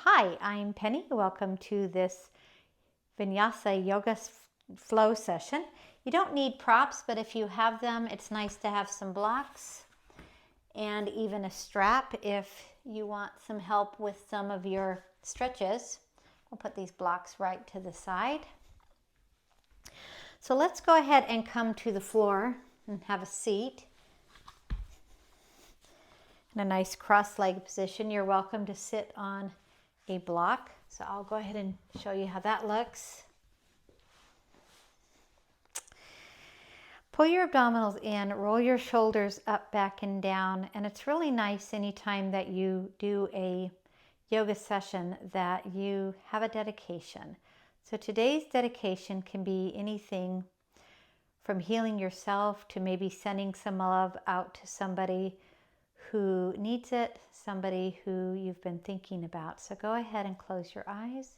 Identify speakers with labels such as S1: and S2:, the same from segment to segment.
S1: Hi, I'm Penny. Welcome to this Vinyasa Yoga flow session. You don't need props, but if you have them, it's nice to have some blocks and even a strap if you want some help with some of your stretches. I'll put these blocks right to the side. So let's go ahead and come to the floor and have a seat in a nice cross-legged position. You're welcome to sit on a block. So I'll go ahead and show you how that looks. Pull your abdominals in, roll your shoulders up, back, and down. And it's really nice anytime that you do a yoga session that you have a dedication. So today's dedication can be anything from healing yourself to maybe sending some love out to somebody who needs it, somebody who you've been thinking about. So go ahead and close your eyes.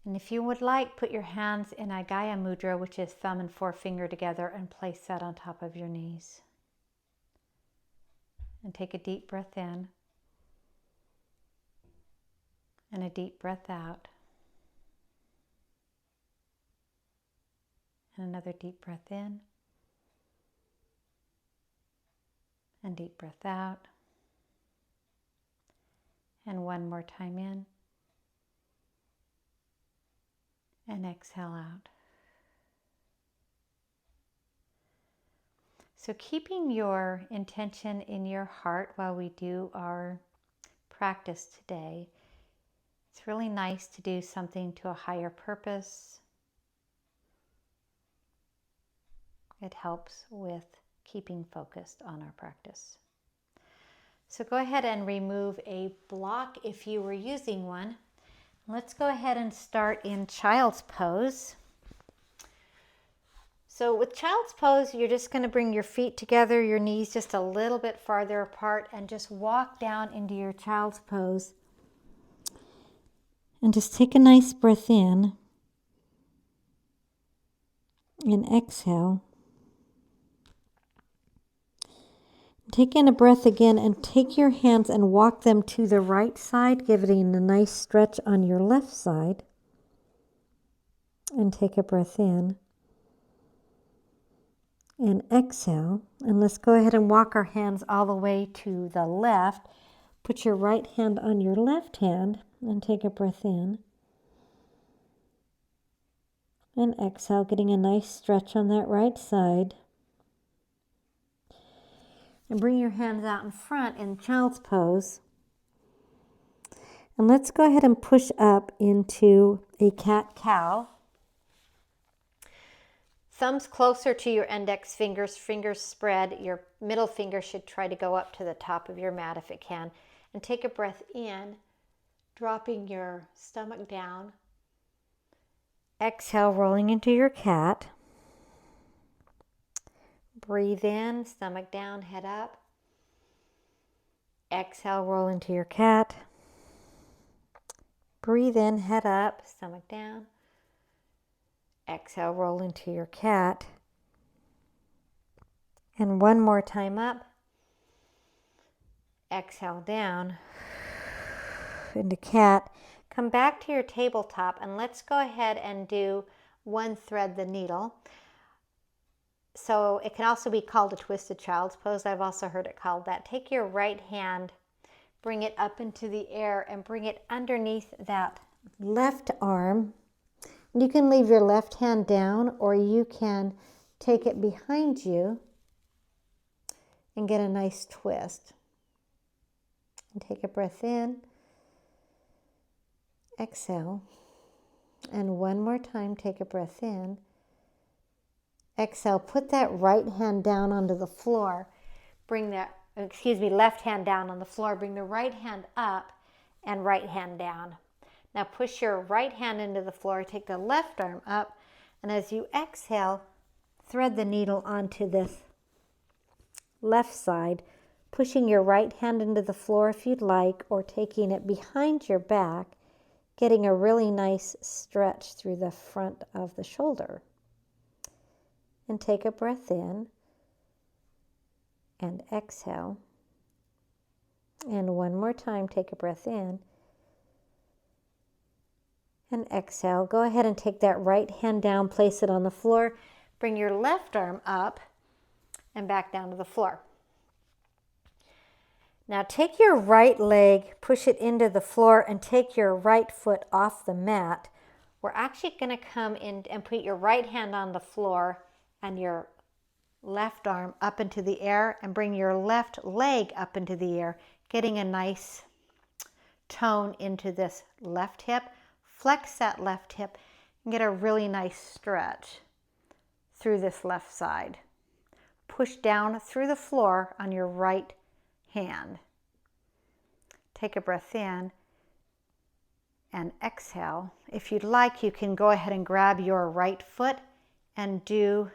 S1: And if you would like, put your hands in a Gaya Mudra, which is thumb and forefinger together, and place that on top of your knees. And take a deep breath in and a deep breath out. And another deep breath in and deep breath out. And one more time in and exhale out. So keeping your intention in your heart while we do our practice today, it's really nice to do something to a higher purpose. It helps with keeping focused on our practice. So go ahead and remove a block if you were using one. Let's go ahead and start in child's pose. So with child's pose, you're just going to bring your feet together, your knees just a little bit farther apart, and just walk down into your child's pose. And just take a nice breath in and exhale. Take in a breath again and take your hands and walk them to the right side, giving a nice stretch on your left side. And take a breath in and exhale. And let's go ahead and walk our hands all the way to the left. Put your right hand on your left hand and take a breath in. And exhale, getting a nice stretch on that right side. And bring your hands out in front in child's pose. And let's go ahead and push up into a cat-cow. Thumbs closer to your index fingers, fingers spread. Your middle finger should try to go up to the top of your mat if it can. And take a breath in, dropping your stomach down. Exhale, rolling into your cat. Breathe in, stomach down, head up. Exhale, roll into your cat. Breathe in, head up, stomach down. Exhale, roll into your cat. And one more time up. Exhale down into cat. Come back to your tabletop and let's go ahead and do one thread the needle. So it can also be called a twisted child's pose. I've also heard it called that. Take your right hand, bring it up into the air and bring it underneath that left arm. You can leave your left hand down or you can take it behind you and get a nice twist. And take a breath in, exhale, and one more time, take a breath in. Exhale, put that right hand down onto the floor. Left hand down on the floor. Bring the right hand up and right hand down. Now push your right hand into the floor. Take the left arm up. And as you exhale, thread the needle onto this left side, pushing your right hand into the floor if you'd like, or taking it behind your back, getting a really nice stretch through the front of the shoulder. And take a breath in and exhale. And one more time, take a breath in. And exhale. Go ahead and take that right hand down, place it on the floor. Bring your left arm up and back down to the floor. Now take your right leg, push it into the floor, and take your right foot off the mat. We're actually going to come in and put your right hand on the floor and your left arm up into the air, and bring your left leg up into the air, getting a nice tone into this left hip. Flex that left hip and get a really nice stretch through this left side. Push down through the floor on your right hand. Take a breath in and exhale. If you'd like, you can go ahead and grab your right foot and do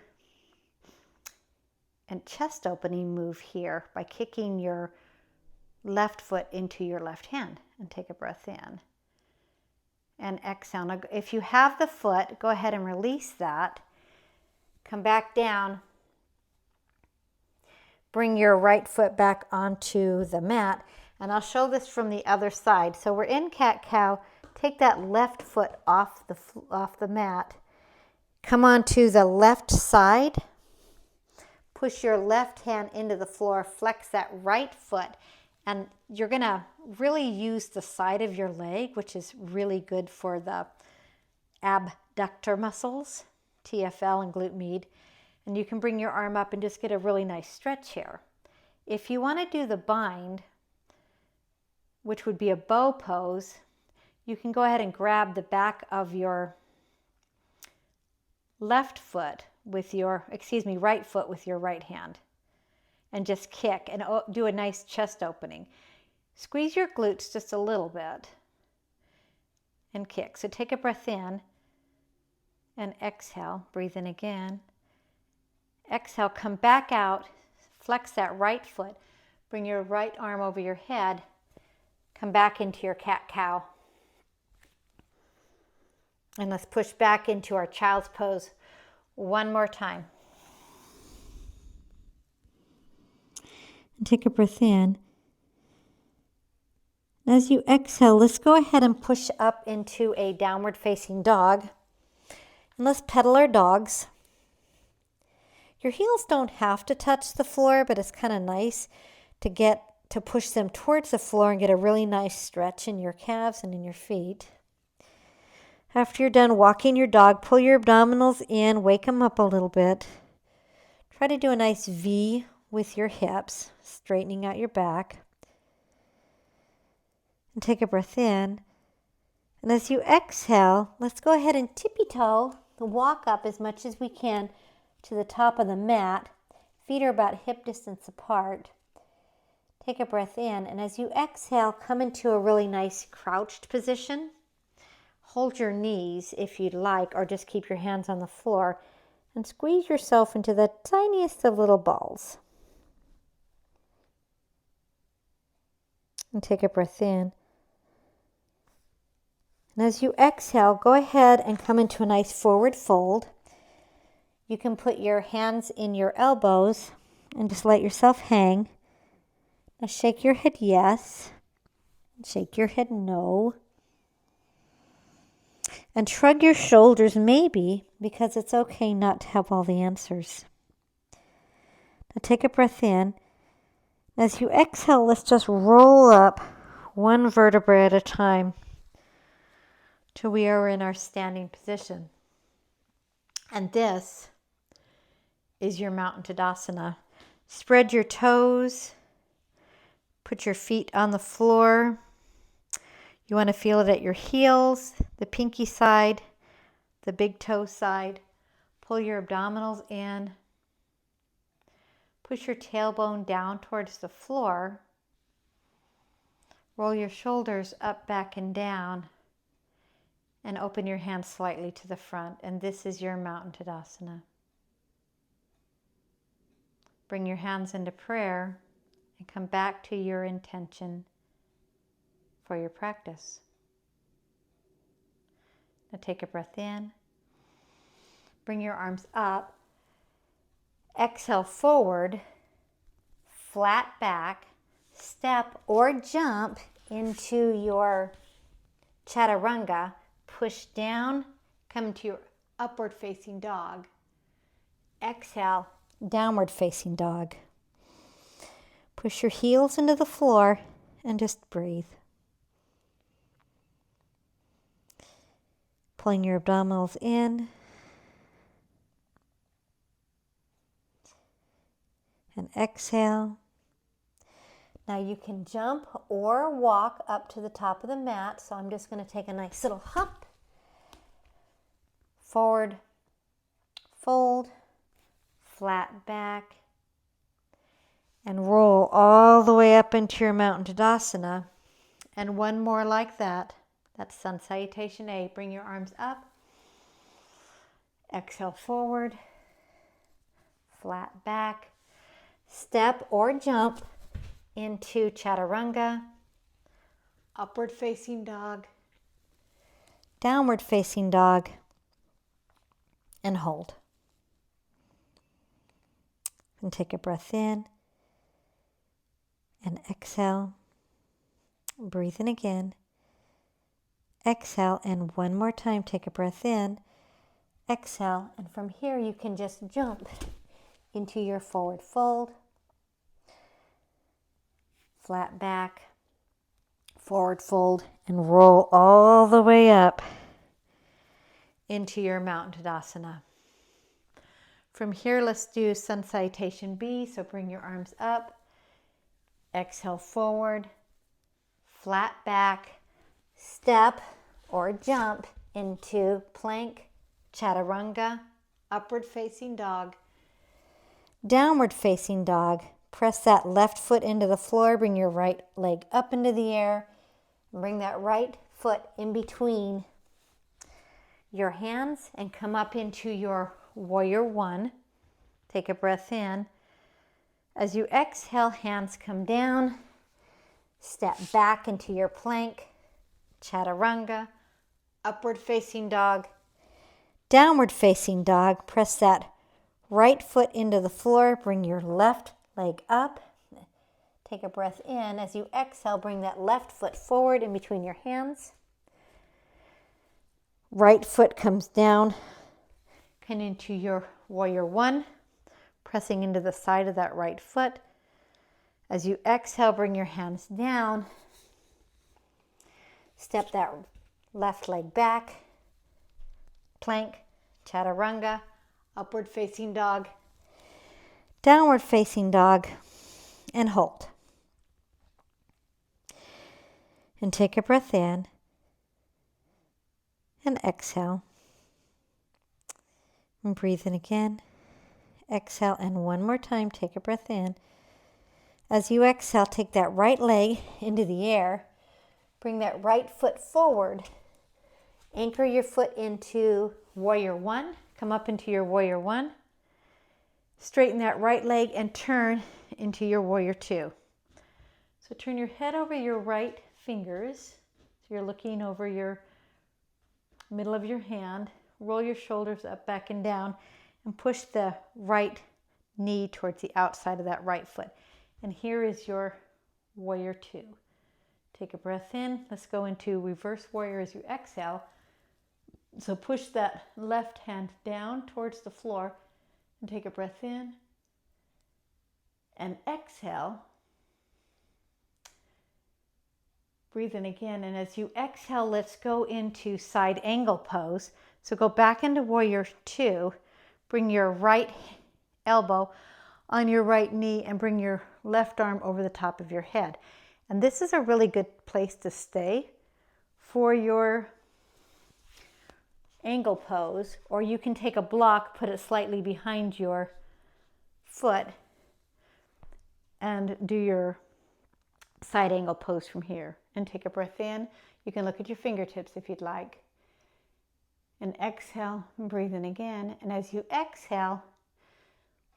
S1: a chest opening move here by kicking your left foot into your left hand, and take a breath in and exhale. Now, if you have the foot, go ahead and release that. Come back down. Bring your right foot back onto the mat, and I'll show this from the other side. So we're in cat-cow. Take that left foot off the mat. Come onto the left side. Push your left hand into the floor. Flex that right foot, and you're going to really use the side of your leg, which is really good for the abductor muscles, TFL and glute med. And you can bring your arm up and just get a really nice stretch here. If you want to do the bind, which would be a bow pose, you can go ahead and grab the back of your right foot with your right hand and just kick and do a nice chest opening. Squeeze your glutes just a little bit and kick. So take a breath in and exhale. Breathe in again. Exhale, come back out, flex that right foot, bring your right arm over your head, come back into your cat-cow. And let's push back into our child's pose one more time. And take a breath in. As you exhale, let's go ahead and push up into a downward facing dog. And let's pedal our dogs. Your heels don't have to touch the floor, but it's kind of nice to push them towards the floor and get a really nice stretch in your calves and in your feet. After you're done walking your dog, pull your abdominals in, wake them up a little bit. Try to do a nice V with your hips, straightening out your back. And take a breath in. And as you exhale, let's go ahead and tippy-toe, walk up as much as we can to the top of the mat. Feet are about hip distance apart. Take a breath in, and as you exhale, come into a really nice crouched position. Hold your knees if you'd like, or just keep your hands on the floor, and squeeze yourself into the tiniest of little balls. And take a breath in. And as you exhale, go ahead and come into a nice forward fold. You can put your hands in your elbows and just let yourself hang. Now shake your head yes, shake your head no, and shrug your shoulders maybe, because it's okay not to have all the answers. Now take a breath in. As you exhale, let's just roll up one vertebra at a time till we are in our standing position. And this is your Mountain Tadasana. Spread your toes. Put your feet on the floor. You want to feel it at your heels, the pinky side, the big toe side. Pull your abdominals in. Push your tailbone down towards the floor. Roll your shoulders up, back, and down. And open your hands slightly to the front. And this is your Mountain Tadasana. Bring your hands into prayer and come back to your intention for your practice. Now take a breath in. Bring your arms up. Exhale forward, flat back, step or jump into your chaturanga. Push down, come to your upward facing dog. Exhale, downward facing dog. Push your heels into the floor and just breathe. Pulling your abdominals in and exhale. Now you can jump or walk up to the top of the mat. So I'm just going to take a nice little hop. Forward, fold, flat back, and roll all the way up into your Mountain Tadasana. And one more like that. That's Sun Salutation A. Bring your arms up. Exhale forward, flat back. Step or jump into Chaturanga, upward facing dog, downward facing dog, and hold. And take a breath in and exhale. Breathe in again. Exhale, and one more time, take a breath in. Exhale, and from here you can just jump into your forward fold. Flat back, forward fold, and roll all the way up into your Mountain Tadasana. From here, let's do Sun Salutation B. So bring your arms up, exhale forward, flat back, step or jump into plank, chaturanga, upward facing dog, downward facing dog. Press that left foot into the floor, bring your right leg up into the air, bring that right foot in between your hands and come up into your Warrior One. Take a breath in. As you exhale, hands come down, step back into your plank, chaturanga, upward facing dog, downward facing dog. Press that right foot into the floor, bring your left leg up. Take a breath in. As you exhale, bring that left foot forward in between your hands. Right foot comes down, come into your Warrior One, pressing into the side of that right foot. As you exhale, bring your hands down. Step that left leg back. Plank, chaturanga, upward facing dog, downward facing dog, and hold. And take a breath in and exhale. And breathe in again. Exhale, and one more time, take a breath in. As you exhale, take that right leg into the air. Bring that right foot forward. Anchor your foot into Warrior One. Come up into your Warrior One. Straighten that right leg and turn into your Warrior Two. So turn your head over your right fingers. So you're looking over your middle of your hand. Roll your shoulders up, back, and down, and push the right knee towards the outside of that right foot. And here is your Warrior Two. Take a breath in. Let's go into Reverse Warrior as you exhale. So push that left hand down towards the floor and take a breath in and exhale. Breathe in again, and as you exhale, let's go into side angle pose. So go back into Warrior Two, bring your right elbow on your right knee and bring your left arm over the top of your head. And this is a really good place to stay for your angle pose, or you can take a block, put it slightly behind your foot, and do your side angle pose from here. And take a breath in. You can look at your fingertips if you'd like. And exhale, and breathe in again. And as you exhale,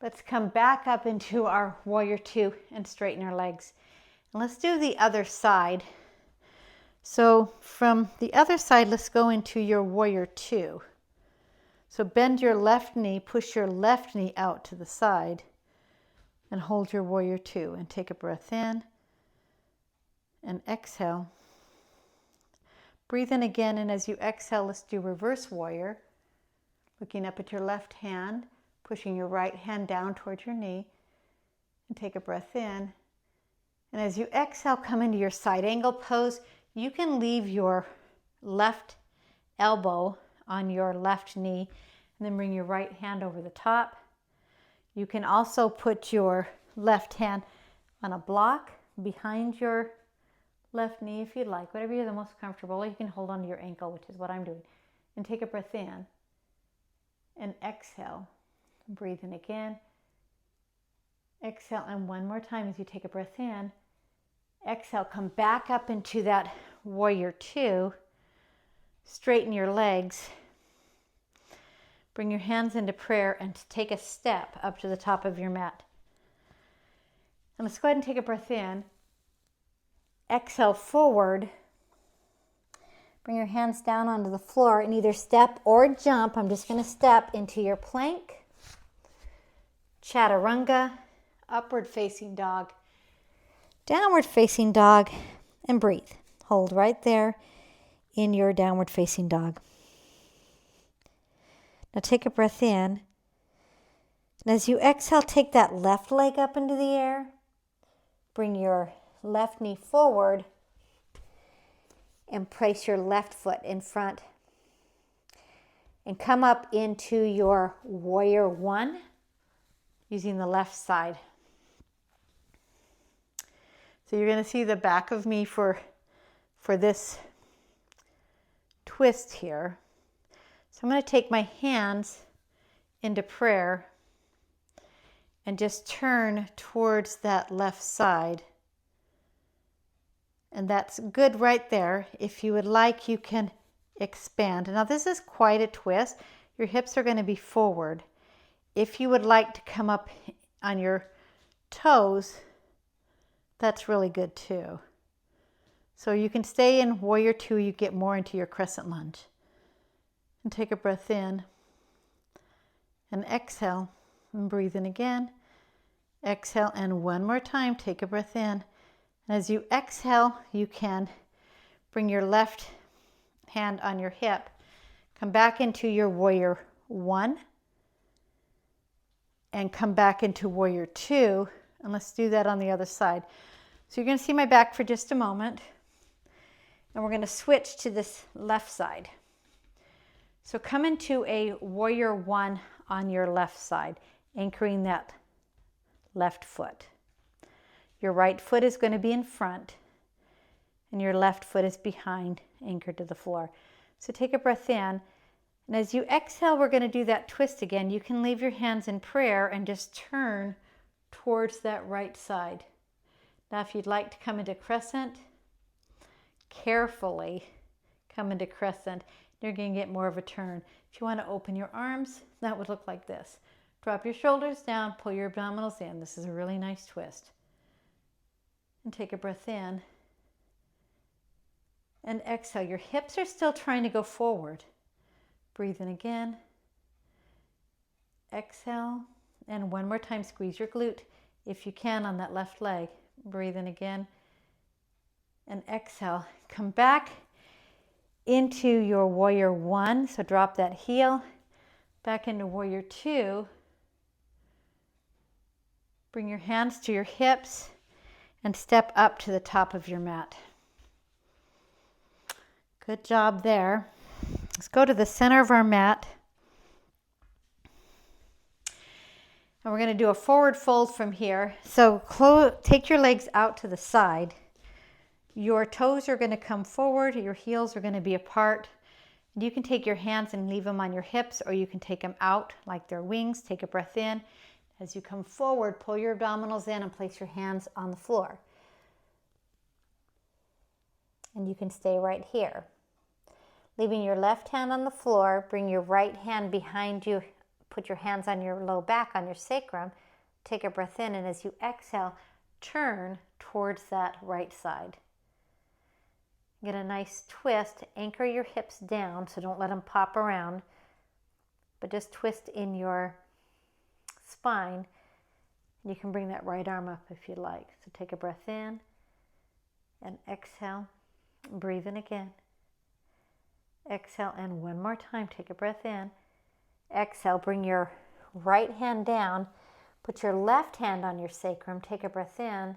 S1: let's come back up into our Warrior Two and straighten our legs. And let's do the other side. So from the other side, let's go into your Warrior Two. So bend your left knee, push your left knee out to the side, and hold your Warrior Two. And take a breath in. and exhale. Breathe in again, and as you exhale, let's do reverse warrior. Looking up at your left hand, pushing your right hand down towards your knee, and take a breath in. And as you exhale, come into your side angle pose. You can leave your left elbow on your left knee, and then bring your right hand over the top. You can also put your left hand on a block behind your left knee if you'd like, whatever you're the most comfortable. You can hold on to your ankle, which is what I'm doing. And take a breath in and exhale. Breathe in again. Exhale, and one more time as you take a breath in. Exhale, come back up into that warrior two. Straighten your legs. Bring your hands into prayer and take a step up to the top of your mat. And let's go ahead and take a breath in. Exhale forward. Bring your hands down onto the floor and either step or jump. I'm just going to step into your plank, chaturanga, upward facing dog, downward facing dog, and breathe. Hold right there in your downward facing dog. Now take a breath in. And as you exhale, take that left leg up into the air. Bring your left knee forward and place your left foot in front. And come up into your warrior one using the left side. So you're going to see the back of me for this twist here. So I'm going to take my hands into prayer and just turn towards that left side. And that's good right there. If you would like, you can expand. Now this is quite a twist. Your hips are going to be forward. If you would like to come up on your toes, that's really good too. So you can stay in warrior two, you get more into your crescent lunge. And take a breath in and exhale and breathe in again. Exhale, and one more time, take a breath in. And as you exhale, you can bring your left hand on your hip, come back into your warrior one, and come back into warrior two. And let's do that on the other side. So you're going to see my back for just a moment, and we're going to switch to this left side. So come into a warrior one on your left side, anchoring that left foot. Your right foot is going to be in front, and your left foot is behind, anchored to the floor. So take a breath in, and as you exhale, we're going to do that twist again. You can leave your hands in prayer and just turn towards that right side. Now, if you'd like to come into crescent, carefully come into crescent. You're going to get more of a turn. If you want to open your arms, that would look like this. Drop your shoulders down, pull your abdominals in. This is a really nice twist. And take a breath in. And exhale. Your hips are still trying to go forward. Breathe in again. Exhale. And one more time, squeeze your glute if you can on that left leg. Breathe in again. And exhale. Come back into your warrior one. So drop that heel. Back into warrior two. Bring your hands to your hips and step up to the top of your mat. Good job there. Let's go to the center of our mat. And we're going to do a forward fold from here. So take your legs out to the side. Your toes are going to come forward. Your heels are going to be apart. You can take your hands and leave them on your hips, or you can take them out like they're wings. Take a breath in. As you come forward, pull your abdominals in and place your hands on the floor. And you can stay right here. Leaving your left hand on the floor, bring your right hand behind you. Put your hands on your low back, on your sacrum. Take a breath in, and as you exhale, turn towards that right side. Get a nice twist. Anchor your hips down, so don't let them pop around, but just twist in your spine. You can bring that right arm up if you like. So take a breath in And exhale, breathe in again. Exhale, and one more time, take a breath in. Exhale, bring your right hand down. Put your left hand on your sacrum, take a breath in.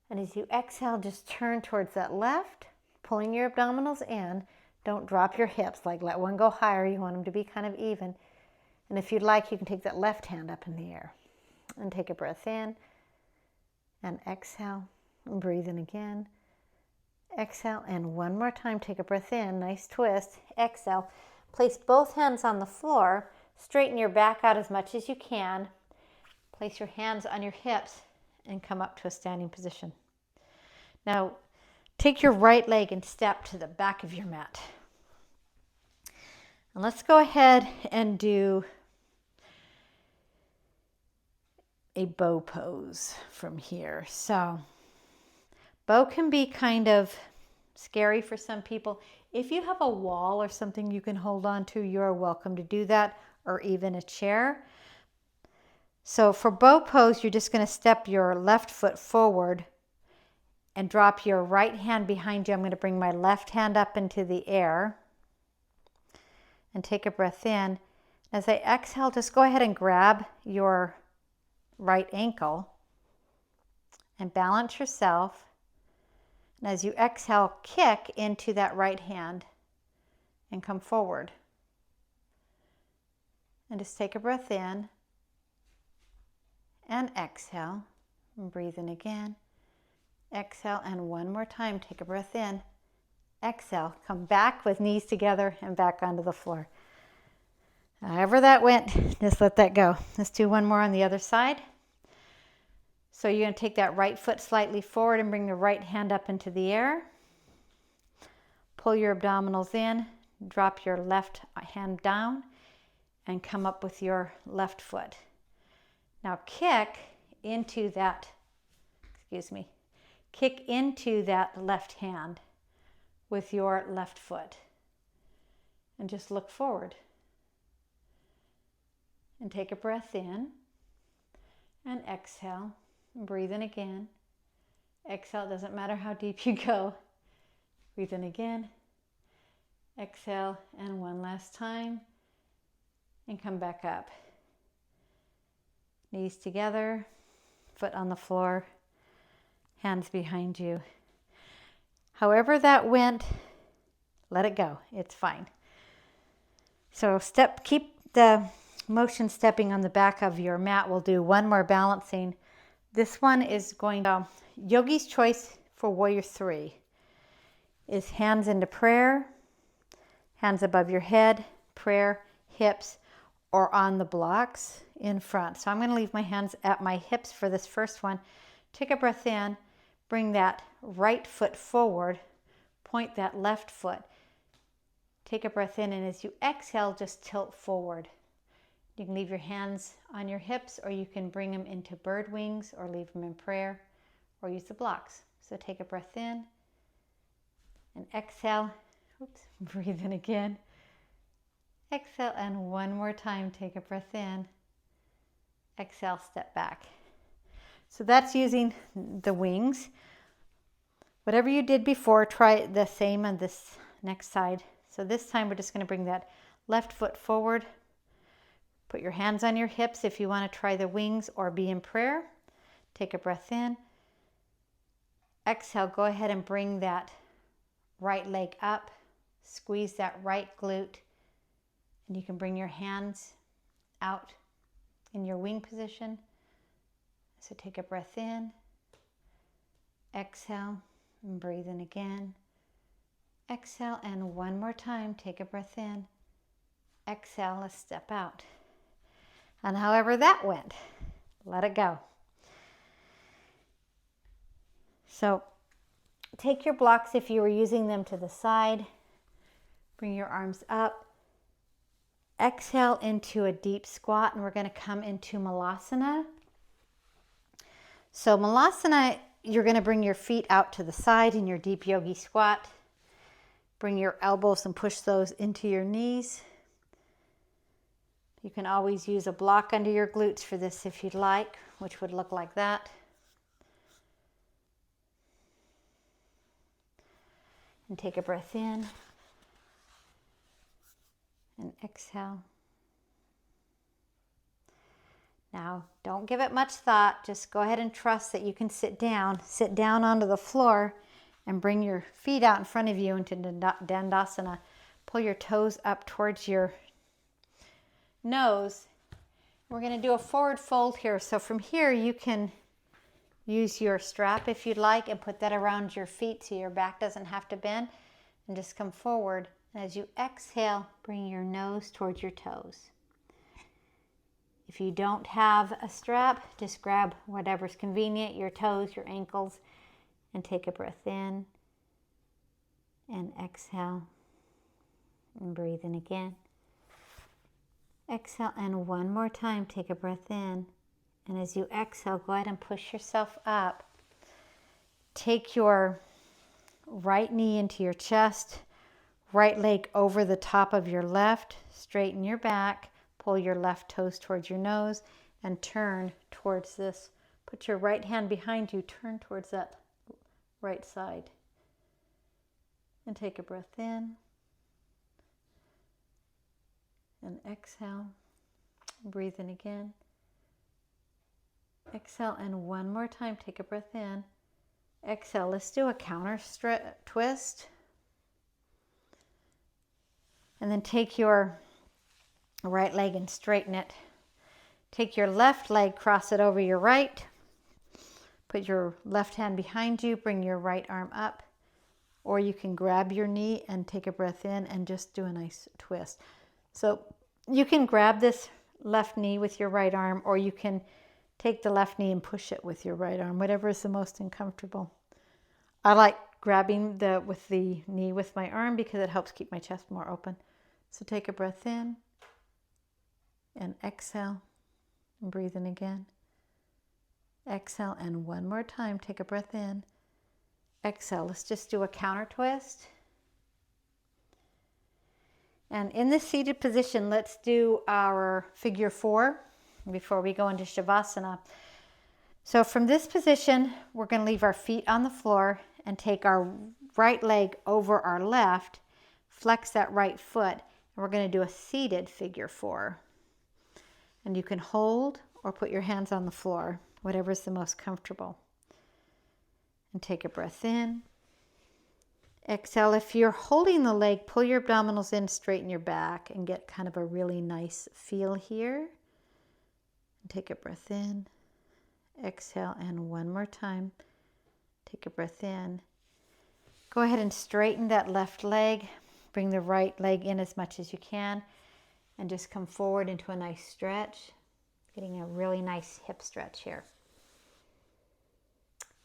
S1: And as you exhale, just turn towards that left, pulling your abdominals in. Don't drop your hips, like let one go higher. You want them to be kind of even. And if you'd like, you can take that left hand up in the air. And take a breath in. And exhale, and breathe in again. Exhale, and one more time, take a breath in. Nice twist. Exhale. Place both hands on the floor. Straighten your back out as much as you can. Place your hands on your hips and come up to a standing position. Now, take your right leg and step to the back of your mat. And let's go ahead and do a bow pose from here. So, bow can be kind of scary for some people. If you have a wall or something you can hold on to, you're welcome to do that, or even a chair. So for bow pose, you're just going to step your left foot forward and drop your right hand behind you. I'm going to bring my left hand up into the air and take a breath in. As I exhale, just go ahead and grab your right ankle and balance yourself. And as you exhale, kick into that right hand and come forward. And just take a breath in and exhale. And breathe in again. Exhale, and one more time, take a breath in. Exhale, come back with knees together and back onto the floor. However that went, just let that go. Let's do one more on the other side. So you're going to take that right foot slightly forward and bring the right hand up into the air. Pull your abdominals in, drop your left hand down, and come up with your left foot. Now kick into that, kick into that left hand with your left foot. And just look forward. And take a breath in and exhale. Breathe in again. Exhale, doesn't matter how deep you go. Breathe in again. Exhale, and one last time. And come back up. Knees together, foot on the floor, hands behind you. However that went, let it go. It's fine. So keep the motion stepping on the back of your mat. We'll do one more balancing. This one is going to, Yogi's choice for Warrior 3 is hands into prayer, hands above your head, prayer, hips, or on the blocks in front. So I'm going to leave my hands at my hips for this first one. Take a breath in, bring that right foot forward, point that left foot. Take a breath in, and as you exhale, just tilt forward. You can leave your hands on your hips, or you can bring them into bird wings, or leave them in prayer, or use the blocks. So take a breath in and exhale. Oops, breathe in again. Exhale, and one more time, take a breath in. Exhale, step back. So that's using the wings. Whatever you did before, try the same on this next side. So this time we're just going to bring that left foot forward. Put your hands on your hips if you want to try the wings or be in prayer. Take a breath in. Exhale, go ahead and bring that right leg up. Squeeze that right glute. And you can bring your hands out in your wing position. So take a breath in. Exhale, and breathe in again. Exhale, and one more time, take a breath in. Exhale, let's step out. And however that went, let it go. So take your blocks if you were using them to the side. Bring your arms up. Exhale into a deep squat, and we're going to come into Malasana. So Malasana, you're going to bring your feet out to the side in your deep yogi squat. Bring your elbows and push those into your knees. You can always use a block under your glutes for this if you'd like, which would look like that. And take a breath in. And exhale. Now, don't give it much thought. Just go ahead and trust that you can sit down. Sit down onto the floor and bring your feet out in front of you into Dandasana. Pull your toes up towards your nose. We're going to do a forward fold here. So from here, you can use your strap if you'd like and put that around your feet so your back doesn't have to bend. And just come forward. And as you exhale, bring your nose towards your toes. If you don't have a strap, just grab whatever's convenient, your toes, your ankles, and take a breath in and exhale and breathe in again. Exhale, and one more time, take a breath in. And as you exhale, go ahead and push yourself up. Take your right knee into your chest, right leg over the top of your left, straighten your back. Pull your left toes towards your nose and turn towards this. Put your right hand behind you, turn towards that right side. And take a breath in. And exhale. Breathe in again. Exhale, and one more time, take a breath in. Exhale, let's do a counter twist. And then take your right leg and straighten it. Take your left leg, cross it over your right. Put your left hand behind you, bring your right arm up. Or you can grab your knee and take a breath in and just do a nice twist. So you can grab this left knee with your right arm, or you can take the left knee and push it with your right arm, whatever is the most uncomfortable. I like grabbing with the knee with my arm because it helps keep my chest more open. So take a breath in. And exhale, and breathe in again. Exhale, and one more time, take a breath in. Exhale, let's just do a counter twist. And in this seated position, let's do our figure 4 before we go into Shavasana. So from this position, we're going to leave our feet on the floor and take our right leg over our left, flex that right foot, and we're going to do a seated figure 4. And you can hold or put your hands on the floor, whatever is the most comfortable. And take a breath in. Exhale. If you're holding the leg, pull your abdominals in, straighten your back, and get kind of a really nice feel here. And take a breath in. Exhale, and one more time. Take a breath in. Go ahead and straighten that left leg. Bring the right leg in as much as you can. And just come forward into a nice stretch. Getting a really nice hip stretch here.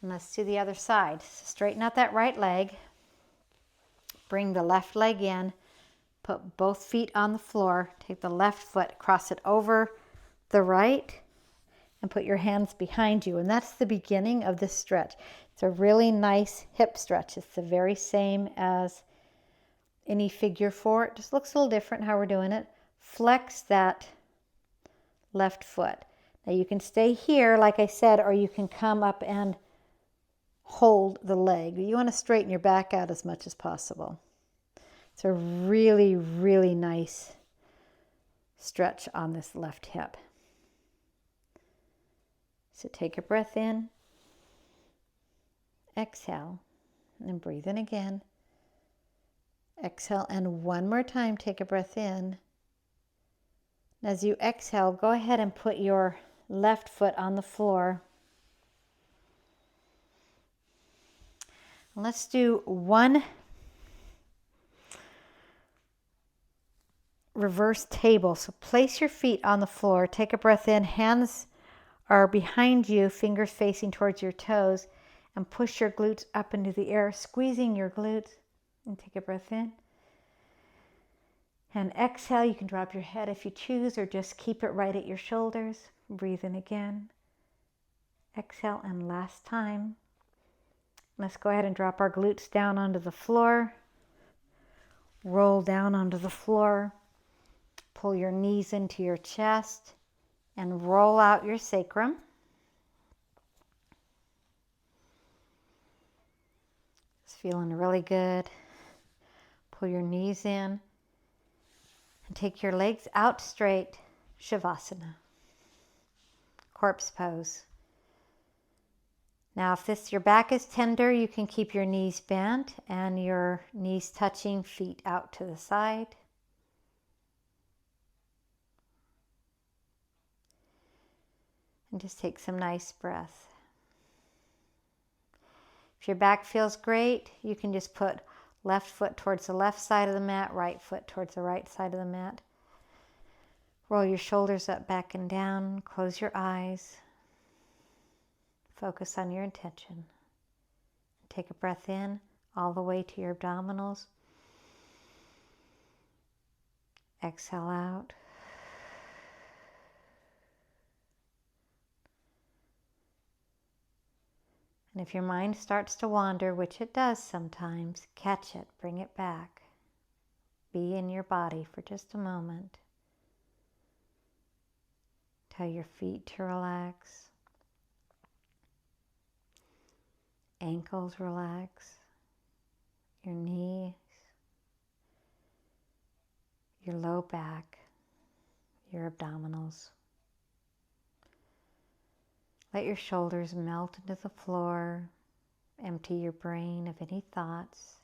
S1: And let's do the other side. So straighten out that right leg. Bring the left leg in. Put both feet on the floor. Take the left foot, cross it over the right, and put your hands behind you. And that's the beginning of this stretch. It's a really nice hip stretch. It's the very same as any figure 4. It just looks a little different how we're doing it. Flex that left foot. Now you can stay here, like I said, or you can come up and hold the leg. You want to straighten your back out as much as possible. It's a really, really nice stretch on this left hip. So take a breath in, exhale, and then breathe in again. Exhale, and one more time, take a breath in. As you exhale, go ahead and put your left foot on the floor. Let's do one reverse table. So place your feet on the floor. Take a breath in. Hands are behind you, fingers facing towards your toes, and push your glutes up into the air, squeezing your glutes. And take a breath in. And exhale. You can drop your head if you choose, or just keep it right at your shoulders. Breathe in again. Exhale, and last time. Let's go ahead and drop our glutes down onto the floor. Roll down onto the floor. Pull your knees into your chest and roll out your sacrum. It's feeling really good. Pull your knees in and take your legs out straight. Shavasana. Corpse pose. Now if your back is tender, you can keep your knees bent and your knees touching, feet out to the side. And just take some nice breath. If your back feels great, you can just put left foot towards the left side of the mat, right foot towards the right side of the mat. Roll your shoulders up, back and down. Close your eyes. Focus on your intention. Take a breath in all the way to your abdominals. Exhale out. And if your mind starts to wander, which it does sometimes, catch it, bring it back. Be in your body for just a moment. Tell your feet to relax. Ankles relax. Your knees. Your low back. Your abdominals. Let your shoulders melt into the floor. Empty your brain of any thoughts.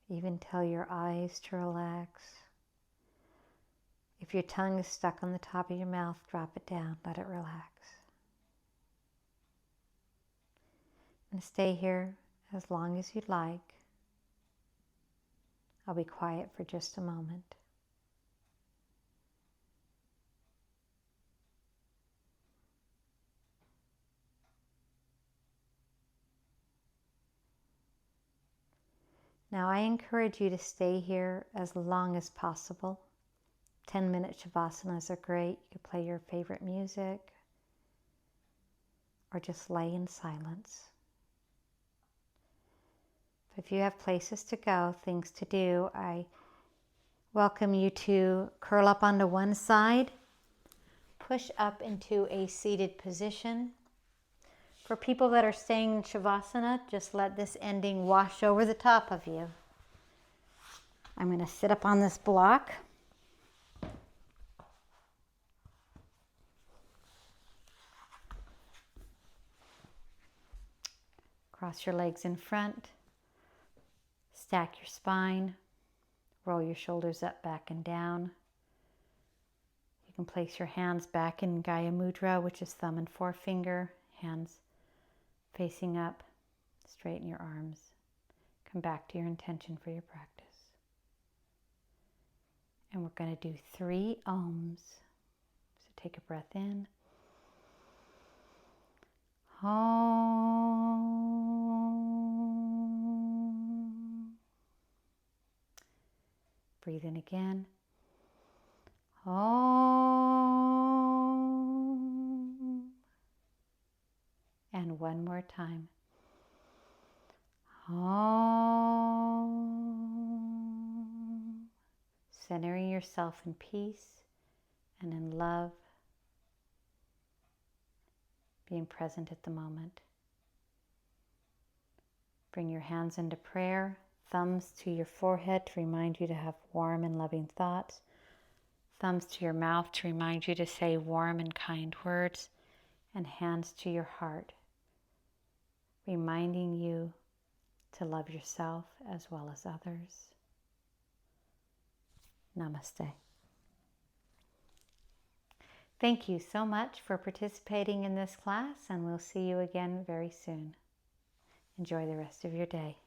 S1: Even tell your eyes to relax. If your tongue is stuck on the top of your mouth, drop it down, let it relax. And stay here as long as you'd like. I'll be quiet for just a moment. Now I encourage you to stay here as long as possible. 10-minute Shavasanas are great. You can play your favorite music or just lay in silence. If you have places to go, things to do, I welcome you to curl up onto one side, push up into a seated position. For people that are staying in Shavasana, just let this ending wash over the top of you. I'm going to sit up on this block. Cross your legs in front. Stack your spine. Roll your shoulders up, back, and down. You can place your hands back in Gaya Mudra, which is thumb and forefinger. Hands facing up. Straighten your arms. Come back to your intention for your practice. And we're going to do 3 Oms. So take a breath in. Om. Breathe in again. Om. And one more time. Om. Centering yourself in peace and in love. Being present at the moment. Bring your hands into prayer. Thumbs to your forehead to remind you to have warm and loving thoughts. Thumbs to your mouth to remind you to say warm and kind words. And hands to your heart, reminding you to love yourself as well as others. Namaste. Thank you so much for participating in this class, and we'll see you again very soon. Enjoy the rest of your day.